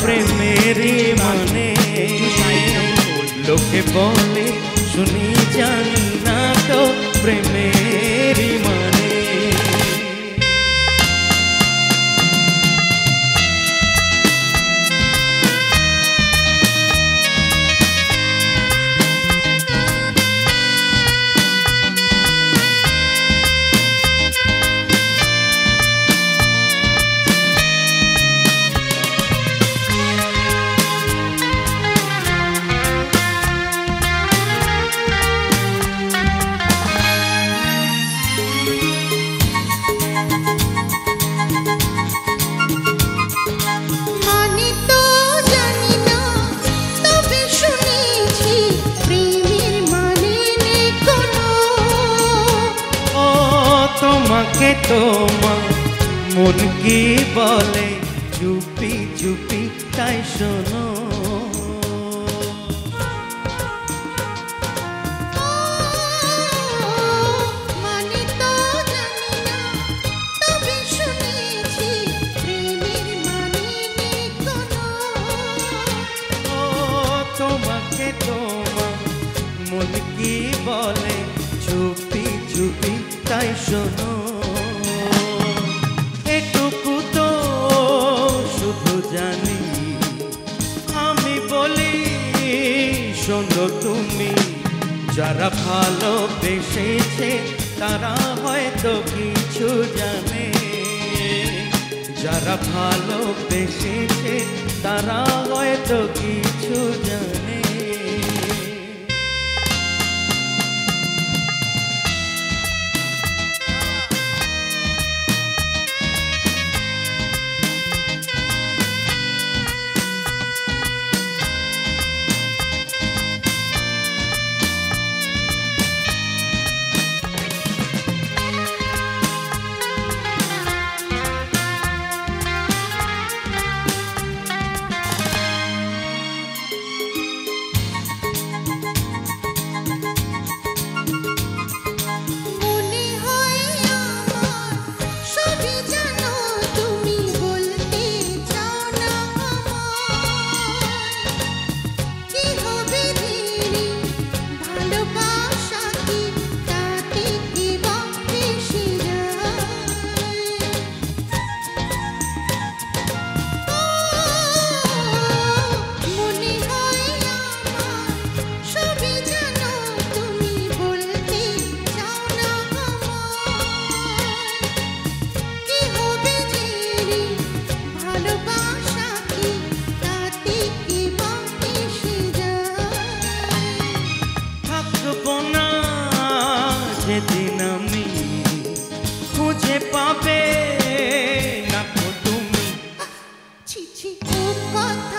প্রেমেরই মানে লোকে বলে শুনি জানি না তো প্রেমেরই মানে তোমাকে তোমার মন কি বলে চুপি চুপি তাই শোনো মানে তো জানি না তবে শুনেছি প্রেমের মানে নেই কোনো তোমাকে তোমার মন কি বলে চুপি চুপি তাই শোনো এটুকু তো শুধু জানি আমি বলি শোনো তুমি যারা ভালোবেসেছে তারা হয়তো কিছু জানে যারা ভালোবেসেছে তারা হয়তো কিছু জানে যেদিন আমি খুঁজে পাবে না তুমি ছি ছি ও কথা